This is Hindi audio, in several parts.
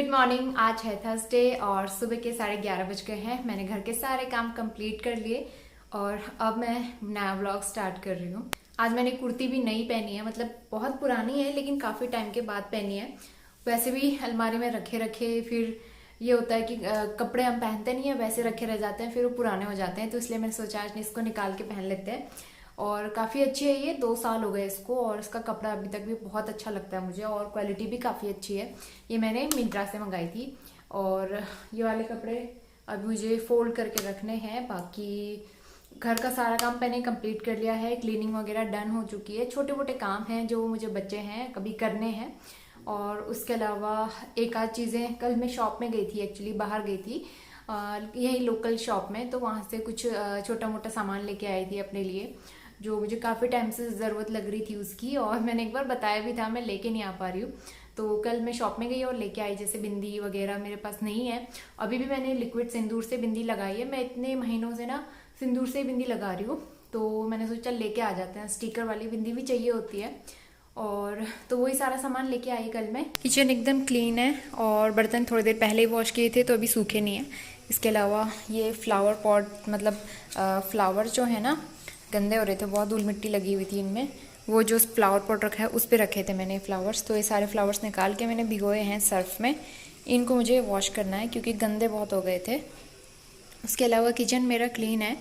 Good morning. आज है थर्सडे और सुबह के 11:30 बज गए हैं। मैंने घर के सारे काम कंप्लीट कर लिए और अब मैं नया व्लॉग स्टार्ट कर रही हूँ। आज मैंने कुर्ती भी नई पहनी है, मतलब बहुत पुरानी है लेकिन काफ़ी टाइम के बाद पहनी है। वैसे भी अलमारी में रखे रखे फिर ये होता है कि कपड़े हम पहनते नहीं है, वैसे रखे रह जाते हैं, फिर वो पुराने हो जाते हैं। तो इसलिए मैंने सोचा आज इसको निकाल के पहन लेते हैं। और काफ़ी अच्छी है ये, 2 साल हो गए इसको और इसका कपड़ा अभी तक भी बहुत अच्छा लगता है मुझे और क्वालिटी भी काफ़ी अच्छी है। ये मैंने मिंत्रा से मंगाई थी। और ये वाले कपड़े अभी मुझे फोल्ड करके रखने हैं। बाकी घर का सारा काम मैंने कंप्लीट कर लिया है, क्लीनिंग वगैरह डन हो चुकी है। छोटे मोटे काम हैं जो मुझे बच्चे हैं कभी करने हैं। और उसके अलावा एक आध चीज़ें, कल मैं शॉप में गई थी, एक्चुअली बाहर गई थी यही लोकल शॉप में, तो वहाँ से कुछ छोटा मोटा सामान लेके आई थी अपने लिए जो मुझे काफ़ी टाइम से ज़रूरत लग रही थी उसकी। और मैंने एक बार बताया भी था मैं लेके नहीं आ पा रही हूँ, तो कल मैं शॉप में गई और लेके आई। जैसे बिंदी वगैरह मेरे पास नहीं है, अभी भी मैंने लिक्विड सिंदूर से बिंदी लगाई है। मैं इतने महीनों से ना सिंदूर से बिंदी लगा रही हूँ, तो मैंने सोचा लेके आ जाते हैं। स्टिकर वाली बिंदी भी चाहिए होती है और तो वही सारा सामान लेके आई कल मैं। किचन एकदम क्लीन है और बर्तन थोड़ी देर पहले ही वॉश किए थे तो अभी सूखे नहीं है। इसके अलावा ये फ्लावर पॉट, मतलब फ्लावर जो है ना गंदे हो रहे थे, बहुत धूल मिट्टी लगी हुई थी इनमें। वो जो फ्लावर पॉट रखा है उस पर रखे थे मैंने फ्लावर्स, तो ये सारे फ्लावर्स निकाल के मैंने भिगोए हैं सर्फ में। इनको मुझे वॉश करना है क्योंकि गंदे बहुत हो गए थे। उसके अलावा किचन मेरा क्लीन है,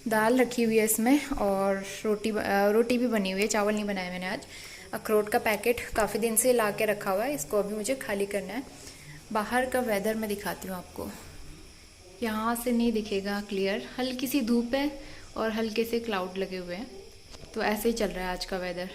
दाल रखी हुई है इसमें और रोटी भी बनी हुई है। चावल नहीं बनाए मैंने आज। अखरोट का पैकेट काफ़ी दिन से ला के रखा हुआ है, इसको अभी मुझे खाली करना है। बाहर का वेदर मैं दिखाती हूँ आपको। यहाँ से नहीं दिखेगा क्लियर, हल्की सी धूप है और हल्के से क्लाउड लगे हुए हैं, तो ऐसे ही चल रहा है आज का वेदर।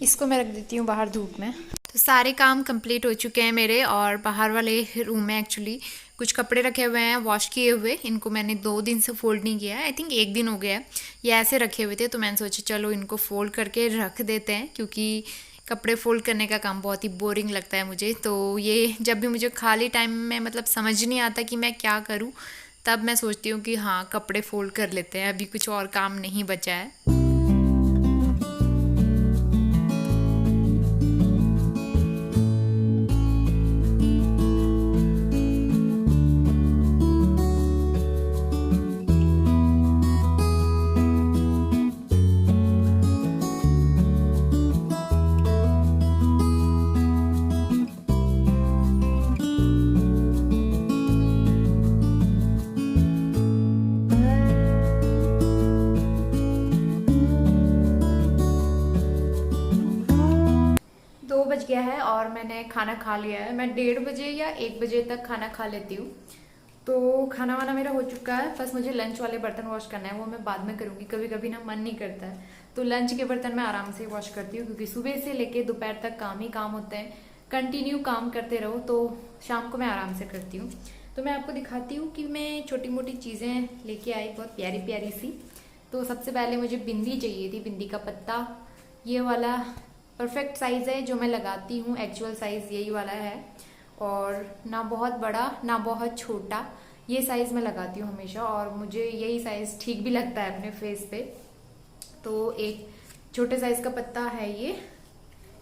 इसको मैं रख देती हूँ बाहर धूप में। तो सारे काम कंप्लीट हो चुके हैं मेरे और बाहर वाले रूम में एक्चुअली कुछ कपड़े रखे हुए हैं वॉश किए हुए। इनको मैंने 2 दिन से फोल्ड नहीं किया है, आई थिंक 1 दिन हो गया है। ये ऐसे रखे हुए थे तो मैंने सोचा चलो इनको फोल्ड करके रख देते हैं, क्योंकि कपड़े फोल्ड करने का काम बहुत ही बोरिंग लगता है मुझे। तो ये जब भी मुझे खाली टाइम में मतलब समझ नहीं आता कि मैं क्या करूँ, तब मैं सोचती हूँ कि हाँ कपड़े फोल्ड कर लेते हैं, अभी कुछ और काम नहीं बचा है। 2 बज गया है और मैंने खाना खा लिया है। मैं 1:30 बजे या 1 बजे तक खाना खा लेती हूँ, तो खाना वाना मेरा हो चुका है। बस मुझे लंच वाले बर्तन वॉश करना है, वो मैं बाद में करूँगी। कभी कभी ना मन नहीं करता है तो लंच के बर्तन मैं आराम से वॉश करती हूँ, क्योंकि सुबह से लेके दोपहर तक काम ही काम होते हैं। कंटिन्यू काम करते रहो तो शाम को मैं आराम से करती हूँ। तो मैं आपको दिखाती हूँ कि मैं छोटी मोटी चीज़ें लेके आई, बहुत प्यारी प्यारी सी। तो सबसे पहले मुझे बिंदी चाहिए थी, बिंदी का पत्ता। ये वाला परफेक्ट साइज़ है जो मैं लगाती हूँ, एक्चुअल साइज़ यही वाला है। और ना बहुत बड़ा ना बहुत छोटा, ये साइज़ मैं लगाती हूँ हमेशा और मुझे यही साइज़ ठीक भी लगता है अपने फेस पे। तो एक छोटे साइज़ का पत्ता है ये।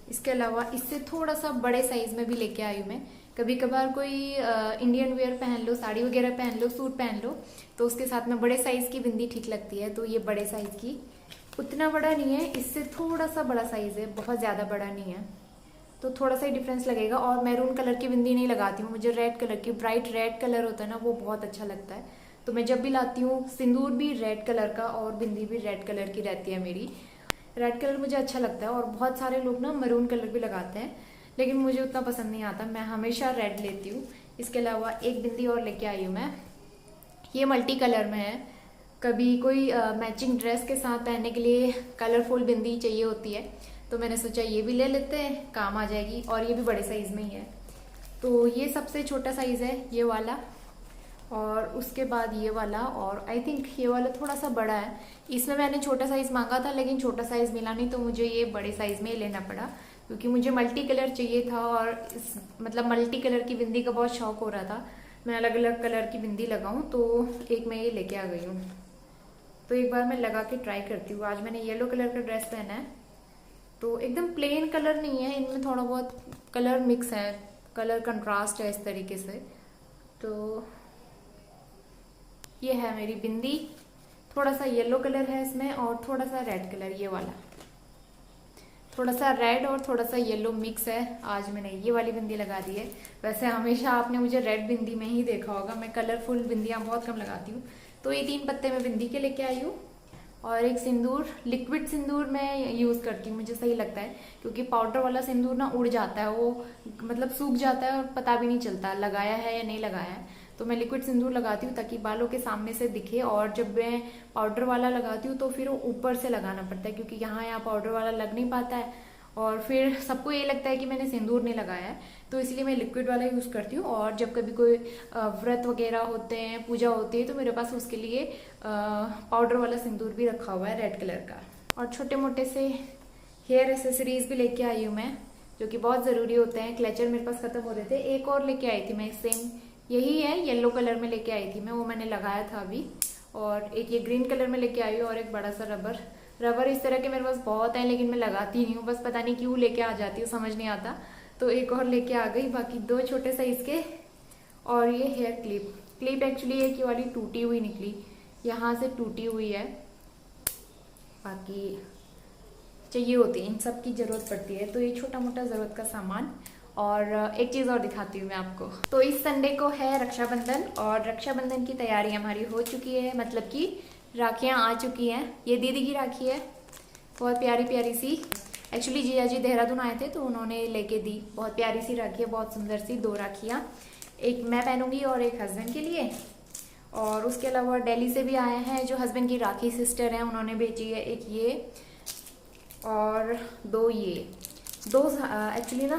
इसके अलावा इससे थोड़ा सा बड़े साइज़ में भी लेके आई हूँ मैं। कभी कभार कोई इंडियन वेयर पहन लो, साड़ी वगैरह पहन लो, सूट पहन लो, तो उसके साथ में बड़े साइज़ की बिंदी ठीक लगती है। तो ये बड़े साइज़ की, उतना बड़ा नहीं है, इससे थोड़ा सा बड़ा साइज़ है, बहुत ज़्यादा बड़ा नहीं है, तो थोड़ा सा ही डिफरेंस लगेगा। और मैरून कलर की बिंदी नहीं लगाती हूँ, मुझे रेड कलर की, ब्राइट रेड कलर होता है ना, वो बहुत अच्छा लगता है। तो मैं जब भी लाती हूँ सिंदूर भी रेड कलर का और बिंदी भी रेड कलर की रहती है मेरी। रेड कलर मुझे अच्छा लगता है और बहुत सारे लोग ना मरून कलर भी लगाते हैं, लेकिन मुझे उतना पसंद नहीं आता, मैं हमेशा रेड लेती हूँ। इसके अलावा एक बिंदी और लेके आई हूँ मैं, ये मल्टी कलर में है। कभी कोई मैचिंग ड्रेस के साथ पहनने के लिए कलरफुल बिंदी चाहिए होती है, तो मैंने सोचा ये भी ले लेते हैं, काम आ जाएगी। और ये भी बड़े साइज़ में ही है, तो ये सबसे छोटा साइज़ है ये वाला, और उसके बाद ये वाला, और आई थिंक ये वाला थोड़ा सा बड़ा है। इसमें मैंने छोटा साइज़ मांगा था लेकिन छोटा साइज़ मिला नहीं, तो मुझे ये बड़े साइज़ में ही लेना पड़ा, क्योंकि मुझे मल्टी कलर चाहिए था। और मतलब मल्टी कलर की बिंदी का बहुत शौक हो रहा था, मैं अलग अलग कलर की बिंदी लगाऊं, तो एक मैं ये लेके आ गई हूँ। तो एक बार मैं लगा के ट्राई करती हूँ। आज मैंने येलो कलर का ड्रेस पहना है, तो एकदम प्लेन कलर नहीं है, इनमें थोड़ा बहुत कलर मिक्स है, कलर कंट्रास्ट है इस तरीके से। तो ये है मेरी बिंदी, थोड़ा सा येलो कलर है इसमें और थोड़ा सा रेड कलर, ये वाला थोड़ा सा रेड और थोड़ा सा येलो मिक्स है। आज मैंने ये वाली बिंदी लगा दी है। वैसे हमेशा आपने मुझे रेड बिंदी में ही देखा होगा, मैं कलरफुल बिंदियाँ बहुत कम लगाती हूँ। तो ये 3 पत्ते मैं बिंदी के लेके आई हूँ, और एक सिंदूर, लिक्विड सिंदूर मैं यूज़ करती हूँ, मुझे सही लगता है, क्योंकि पाउडर वाला सिंदूर ना उड़ जाता है, वो मतलब सूख जाता है और पता भी नहीं चलता लगाया है या नहीं लगाया है। तो मैं लिक्विड सिंदूर लगाती हूँ ताकि बालों के सामने से दिखे, और जब मैं पाउडर वाला लगाती हूँ तो फिर वो ऊपर से लगाना पड़ता है, क्योंकि यहाँ पाउडर वाला लग नहीं पाता है, और फिर सबको ये लगता है कि मैंने सिंदूर नहीं लगाया है। तो इसलिए मैं लिक्विड वाला यूज़ करती हूँ। और जब कभी कोई व्रत वगैरह होते हैं, पूजा होती है, तो मेरे पास उसके लिए पाउडर वाला सिंदूर भी रखा हुआ है रेड कलर का। और छोटे मोटे से हेयर एसेसरीज भी लेके आई हूँ मैं, जो कि बहुत ज़रूरी होते हैं। क्लेचर मेरे पास ख़त्म हो रहे थे, एक और लेके आई थी मैं, सेम यही है, येलो कलर में लेके आई थी मैं, वो मैंने लगाया था अभी। और एक ये ग्रीन कलर में लेके आई हूँ, और एक बड़ा सा रबर इस तरह के मेरे पास बहुत है, लेकिन मैं लगाती नहीं हूँ, बस पता नहीं क्यों लेके आ जाती हूँ, समझ नहीं आता। तो एक और लेके आ गई, बाकी 2 छोटे साइज के। और ये हेयर क्लिप एक्चुअली एक ये वाली टूटी हुई निकली, यहाँ से टूटी हुई है, बाकी चाहिए होती है, इन सब की ज़रूरत पड़ती है। तो ये छोटा मोटा ज़रूरत का सामान। और एक चीज़ और दिखाती हूँ मैं आपको। तो इस संडे को है रक्षाबंधन, और रक्षाबंधन की तैयारी हमारी हो चुकी है, मतलब कि राखियाँ आ चुकी हैं। ये दीदी की राखी है, बहुत प्यारी प्यारी सी। एक्चुअली जीजा जी देहरादून आए थे, तो उन्होंने लेके दी, बहुत प्यारी सी राखी है, बहुत सुंदर सी 2 राखियाँ, एक मैं पहनूंगी और एक हस्बैंड के लिए। और उसके अलावा दिल्ली से भी आए हैं जो हस्बैंड की राखी सिस्टर हैं, उन्होंने भेजी है, एक ये और 2 ये। एक्चुअली ना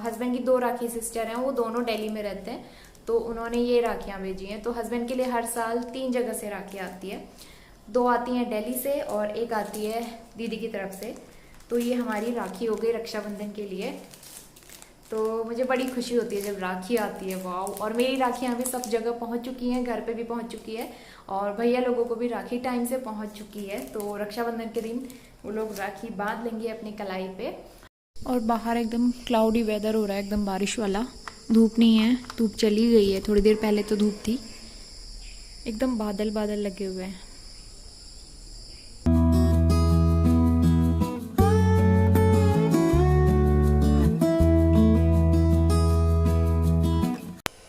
हस्बैंड की 2 राखी सिस्टर हैं, वो दोनों दिल्ली में रहते हैं, तो उन्होंने ये राखियाँ भेजी हैं। तो हस्बैंड के लिए हर साल 3 जगह से राखी आती है, 2 आती हैं दिल्ली से और एक आती है दीदी की तरफ से। तो ये हमारी राखी हो गई रक्षाबंधन के लिए। तो मुझे बड़ी खुशी होती है जब राखी आती है, वाओ। और मेरी राखियाँ भी सब जगह पहुँच चुकी हैं, घर पे भी पहुँच चुकी है, और भैया लोगों को भी राखी टाइम से पहुँच चुकी है। तो रक्षाबंधन के दिन वो लोग राखी बांध लेंगे अपनी कलाई पे। और बाहर एकदम क्लाउडी वेदर हो रहा है, एकदम बारिश वाला, धूप नहीं है, धूप चली गई है, थोड़ी देर पहले तो धूप थी। एकदम बादल बादल लगे हुए हैं।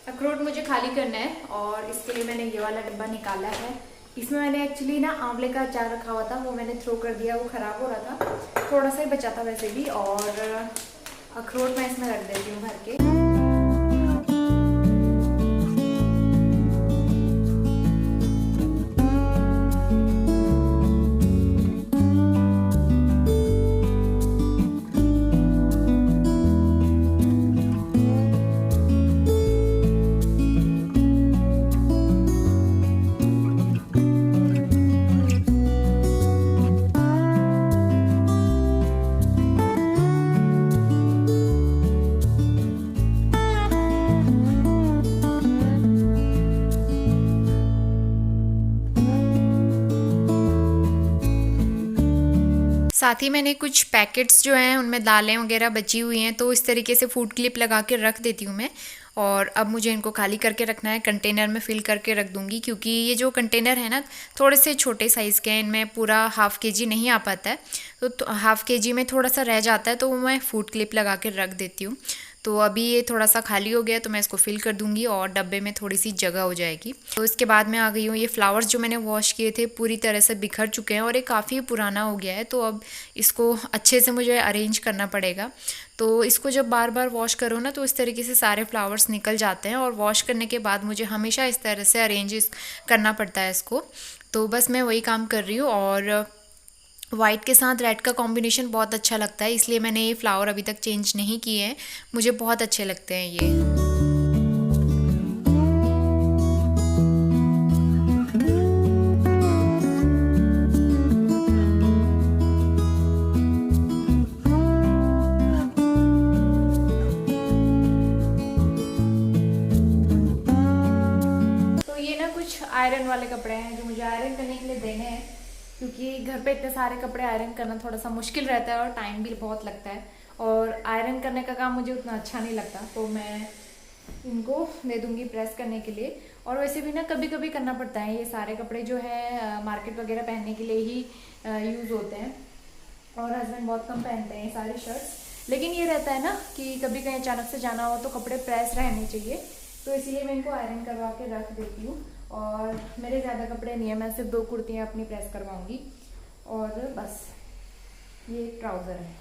अखरोट मुझे खाली करना है, और इसके लिए मैंने ये वाला डब्बा निकाला है। इसमें मैंने एक्चुअली ना आंवले का अचार रखा हुआ था, वो मैंने थ्रो कर दिया, वो ख़राब हो रहा था, थोड़ा सा ही बचा था वैसे भी। और अखरोट मैं इसमें रख देती हूँ भर के। साथ ही मैंने कुछ पैकेट्स जो हैं उनमें दालें वगैरह बची हुई हैं, तो इस तरीके से फूड क्लिप लगा के रख देती हूँ मैं। और अब मुझे इनको खाली करके रखना है, कंटेनर में फिल करके रख दूँगी, क्योंकि ये जो कंटेनर है ना थोड़े से छोटे साइज़ के हैं, इनमें पूरा ½ kg नहीं आ पाता है, तो ½ kg में थोड़ा सा रह जाता है, तो वो मैं फूड क्लिप लगा के रख देती हूँ। तो अभी ये थोड़ा सा खाली हो गया तो मैं इसको फिल कर दूंगी और डब्बे में थोड़ी सी जगह हो जाएगी। तो इसके बाद मैं आ गई हूँ, ये फ्लावर्स जो मैंने वॉश किए थे पूरी तरह से बिखर चुके हैं और ये काफ़ी पुराना हो गया है, तो अब इसको अच्छे से मुझे अरेंज करना पड़ेगा। तो इसको जब बार बार वॉश करो ना तो इस तरीके से सारे फ्लावर्स निकल जाते हैं और वॉश करने के बाद मुझे हमेशा इस तरह से अरेंज करना पड़ता है इसको। तो बस मैं वही काम कर रही हूँ और वाइट के साथ रेड का कॉम्बिनेशन बहुत अच्छा लगता है, इसलिए मैंने ये फ्लावर अभी तक चेंज नहीं किए हैं, मुझे बहुत अच्छे लगते हैं ये। तो ये ना कुछ आयरन वाले कपड़े हैं जो मुझे आयरन करने के लिए देने हैं, क्योंकि घर पे इतने सारे कपड़े आयरन करना थोड़ा सा मुश्किल रहता है और टाइम भी बहुत लगता है, और आयरन करने का काम मुझे उतना अच्छा नहीं लगता, तो मैं इनको दे दूंगी प्रेस करने के लिए। और वैसे भी ना कभी कभी करना पड़ता है, ये सारे कपड़े जो है मार्केट वगैरह पहनने के लिए ही यूज़ होते हैं, और हस्बैंड बहुत कम पहनते हैं ये सारे शर्ट्स। लेकिन ये रहता है ना कि कभी कहीं अचानक से जाना हो तो कपड़े प्रेस रहने चाहिए, तो इसीलिए मैं इनको आयरन करवा के रख देती हूँ। और मेरे ज़्यादा कपड़े नहीं है, मैं सिर्फ 2 कुर्तियाँ अपनी प्रेस करवाऊँगी और बस। ये एक ट्राउज़र है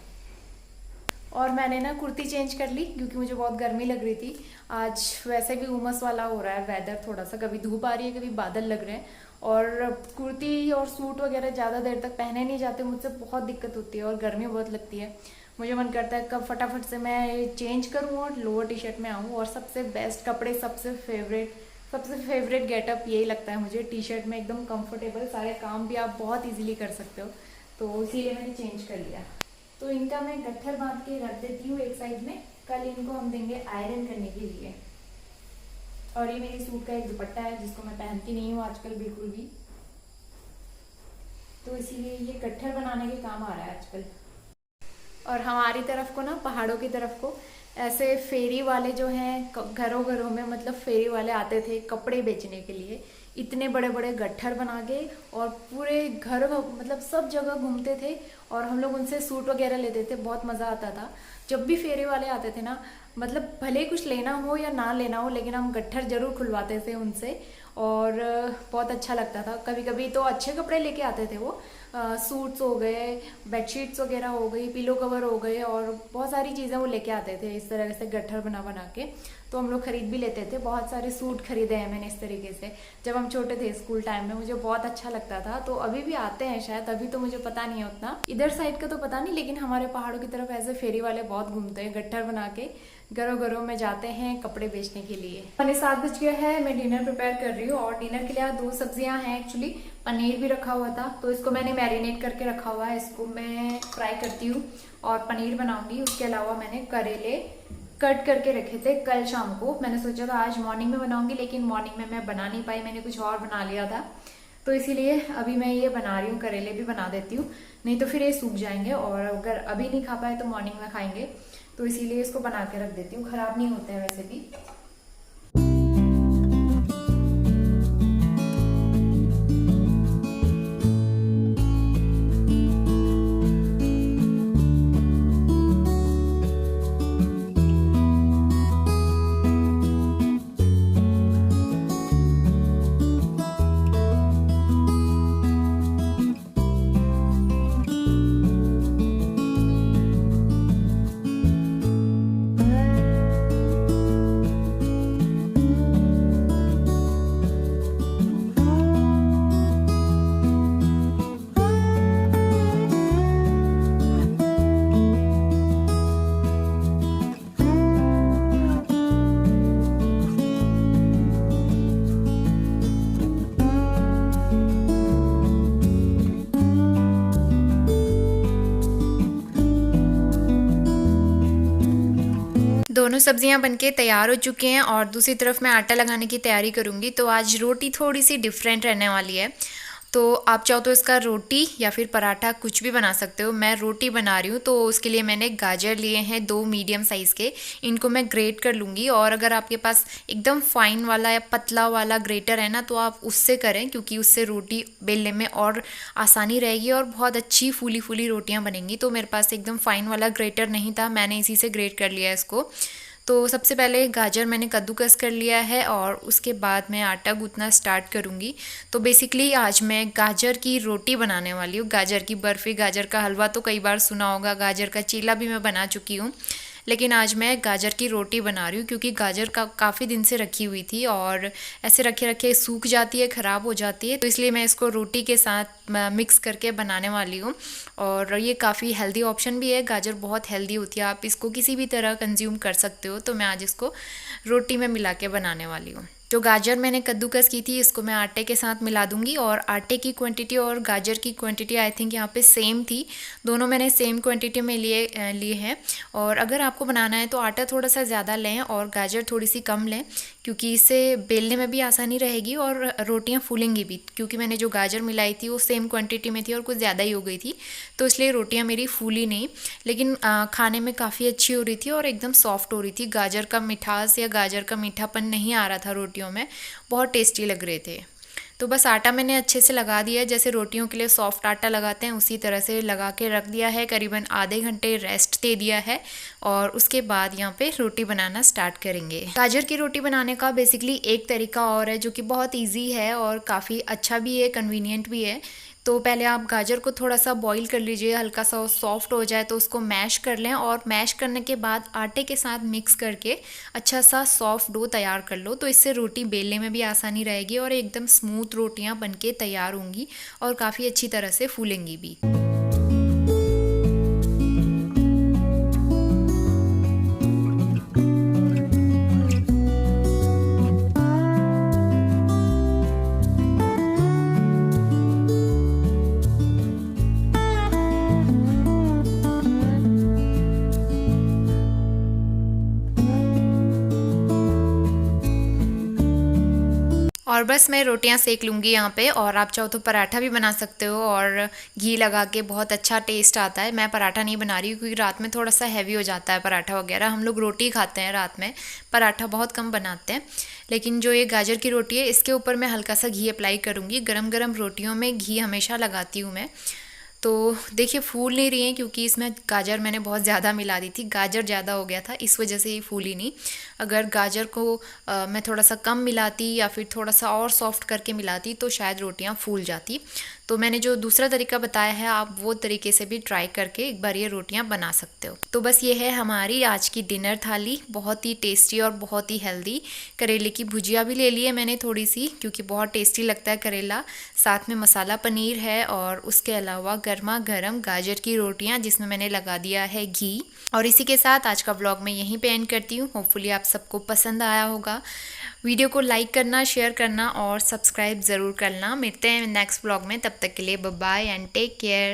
और मैंने ना कुर्ती चेंज कर ली क्योंकि मुझे बहुत गर्मी लग रही थी। आज वैसे भी उमस वाला हो रहा है वेदर, थोड़ा सा कभी धूप आ रही है कभी बादल लग रहे हैं, और कुर्ती और सूट वगैरह ज़्यादा देर तक पहने नहीं जाते, मुझसे बहुत दिक्कत होती है और गर्मी बहुत लगती है। मुझे मन करता है कब फटाफट से मैं चेंज करूँ और लोअर टी शर्ट में आऊँ, और सबसे बेस्ट कपड़े, सबसे फेवरेट गेटअप यही लगता है मुझे, टी शर्ट में एकदम कंफर्टेबल, सारे काम भी आप बहुत इजीली कर सकते हो, तो इसीलिए मैंने चेंज कर लिया। तो इनका मैं गट्ठर बांध के रख देती हूँ एक साइड में, कल इनको हम देंगे आयरन करने के लिए। और ये मेरी सूट का एक दुपट्टा है जिसको मैं पहनती नहीं हूँ आजकल बिल्कुल भी, तो इसीलिए ये गट्ठर बनाने के काम आ रहा है आजकल। और हमारी तरफ को ना, पहाड़ों की तरफ को ऐसे फेरी वाले जो हैं घरों घरों में, मतलब फेरी वाले आते थे कपड़े बेचने के लिए, इतने बड़े बड़े गट्ठर बना के, और पूरे घर मतलब सब जगह घूमते थे और हम लोग उनसे सूट वगैरह लेते थे, बहुत मज़ा आता था। जब भी फेरी वाले आते थे ना, मतलब भले ही कुछ लेना हो या ना लेना हो, लेकिन हम गट्ठर जरूर खुलवाते थे उनसे, और बहुत अच्छा लगता था। कभी कभी तो अच्छे कपड़े लेके आते थे वो, सूट्स हो गए, बेडशीट्स वगैरह हो गई, पिलो कवर हो गए, और बहुत सारी चीज़ें वो लेके आते थे इस तरह से गट्ठर बना बना के, तो हम लोग खरीद भी लेते थे। बहुत सारे सूट खरीदे हैं मैंने इस तरीके से जब हम छोटे थे, स्कूल टाइम में, मुझे बहुत अच्छा लगता था। तो अभी भी आते हैं शायद, अभी तो मुझे पता नहीं है उतना, इधर साइड का तो पता नहीं, लेकिन हमारे पहाड़ों की तरफ ऐसे फेरी वाले बहुत घूमते हैं, गट्ठर बना के घरों घरों में जाते हैं कपड़े बेचने के लिए। 7:15 बज गया है, मैं डिनर प्रिपेयर कर रही हूँ, और डिनर के लिए 2 सब्जियां हैं एक्चुअली। पनीर भी रखा हुआ था तो इसको मैंने मैरिनेट करके रखा हुआ है, इसको मैं फ्राई करती हूँ और पनीर बनाऊंगी। उसके अलावा मैंने करेले कट करके रखे थे कल शाम को, मैंने सोचा था आज मॉर्निंग में बनाऊंगी, लेकिन मॉर्निंग में मैं बना नहीं पाई, मैंने कुछ और बना लिया था, तो इसीलिए अभी मैं ये बना रही हूँ। करेले भी बना देती हूँ, नहीं तो फिर ये सूख जाएंगे, और अगर अभी नहीं खा पाए तो मॉर्निंग में खाएंगे, तो इसीलिए इसको बना के रख देती हूँ, खराब नहीं होते हैं वैसे भी। दोनों सब्जियां बनके तैयार हो चुकी हैं और दूसरी तरफ मैं आटा लगाने की तैयारी करूंगी। तो आज रोटी थोड़ी सी डिफरेंट रहने वाली है, तो आप चाहो तो इसका रोटी या फिर पराठा कुछ भी बना सकते हो। मैं रोटी बना रही हूँ, तो उसके लिए मैंने गाजर लिए हैं 2 मीडियम साइज़ के, इनको मैं ग्रेट कर लूँगी। और अगर आपके पास एकदम फाइन वाला या पतला वाला ग्रेटर है ना, तो आप उससे करें, क्योंकि उससे रोटी बेलने में और आसानी रहेगी और बहुत अच्छी फूली फूली रोटियाँ बनेंगी। तो मेरे पास एकदम फाइन वाला ग्रेटर नहीं था, मैंने इसी से ग्रेट कर लिया इसको। तो सबसे पहले गाजर मैंने कद्दूकस कर लिया है और उसके बाद मैं आटा गूंथना स्टार्ट करूँगी। तो बेसिकली आज मैं गाजर की रोटी बनाने वाली हूँ। गाजर की बर्फ़ी, गाजर का हलवा तो कई बार सुना होगा, गाजर का चीला भी मैं बना चुकी हूँ, लेकिन आज मैं गाजर की रोटी बना रही हूँ क्योंकि गाजर काफ़ी दिन से रखी हुई थी और ऐसे रखे रखे सूख जाती है, ख़राब हो जाती है। तो इसलिए मैं इसको रोटी के साथ मिक्स करके बनाने वाली हूँ। और ये काफ़ी हेल्दी ऑप्शन भी है, गाजर बहुत हेल्दी होती है, आप इसको किसी भी तरह कंज्यूम कर सकते हो। तो मैं आज इसको रोटी में मिला के बनाने वाली हूँ। जो गाजर मैंने कद्दूकस की थी इसको मैं आटे के साथ मिला दूंगी और आटे की क्वांटिटी और गाजर की क्वांटिटी आई थिंक यहाँ पे सेम थी, दोनों मैंने सेम क्वांटिटी में लिए हैं। और अगर आपको बनाना है तो आटा थोड़ा सा ज़्यादा लें और गाजर थोड़ी सी कम लें, क्योंकि इससे बेलने में भी आसानी रहेगी और रोटियाँ फूलेंगी भी। क्योंकि मैंने जो गाजर मिलाई थी वो सेम क्वांटिटी में थी और कुछ ज़्यादा ही हो गई थी, तो इसलिए रोटियाँ मेरी फूली नहीं, लेकिन खाने में काफ़ी अच्छी हो रही थी और एकदम सॉफ्ट हो रही थी। गाजर का मिठास या गाजर का मीठापन नहीं आ रहा था रोटियों में, बहुत टेस्टी लग रहे थे। तो बस आटा मैंने अच्छे से लगा दिया है, जैसे रोटियों के लिए सॉफ्ट आटा लगाते हैं उसी तरह से लगा के रख दिया है। करीबन आधे घंटे रेस्ट दे दिया है और उसके बाद यहाँ पे रोटी बनाना स्टार्ट करेंगे। गाजर की रोटी बनाने का बेसिकली एक तरीका और है जो कि बहुत इजी है और काफ़ी अच्छा भी है, कन्वीनियंट भी है। तो पहले आप गाजर को थोड़ा सा बॉईल कर लीजिए, हल्का सा सॉफ्ट हो जाए तो उसको मैश कर लें और मैश करने के बाद आटे के साथ मिक्स करके अच्छा सा सॉफ्ट डो तैयार कर लो। तो इससे रोटी बेलने में भी आसानी रहेगी और एकदम स्मूथ रोटियां बनके तैयार होंगी और काफ़ी अच्छी तरह से फूलेंगी भी। और बस मैं रोटियां सेक लूँगी यहाँ पे, और आप चाहो तो पराठा भी बना सकते हो और घी लगा के बहुत अच्छा टेस्ट आता है। मैं पराठा नहीं बना रही हूँ क्योंकि रात में थोड़ा सा हैवी हो जाता है पराठा वगैरह, हम लोग रोटी खाते हैं रात में, पराठा बहुत कम बनाते हैं। लेकिन जो ये गाजर की रोटी है इसके ऊपर मैं हल्का सा घी अप्लाई करूँगी। गरम गरम रोटियों में घी हमेशा लगाती हूँ मैं। तो देखिए फूल नहीं रही हैं क्योंकि इसमें गाजर मैंने बहुत ज़्यादा मिला दी थी, गाजर ज़्यादा हो गया था इस वजह से ये फूली नहीं। अगर गाजर को मैं थोड़ा सा कम मिलाती या फिर थोड़ा सा और सॉफ्ट करके मिलाती तो शायद रोटियां फूल जाती। तो मैंने जो दूसरा तरीका बताया है आप वो तरीके से भी ट्राई करके एक बार ये रोटियां बना सकते हो। तो बस ये है हमारी आज की डिनर थाली, बहुत ही टेस्टी और बहुत ही हेल्दी। करेले की भुजिया भी ले ली है मैंने थोड़ी सी क्योंकि बहुत टेस्टी लगता है करेला, साथ में मसाला पनीर है और उसके अलावा गर्मा गर्म गाजर की रोटियां जिसमें मैंने लगा दिया है घी। और इसी के साथ आज का व्लॉग मैं यहीं पे एंड करती हूँ। होपफुली आप सबको पसंद आया होगा। वीडियो को लाइक करना, शेयर करना और सब्सक्राइब ज़रूर करना। मिलते हैं नेक्स्ट व्लॉग में, तब तक के लिए bye bye and take care.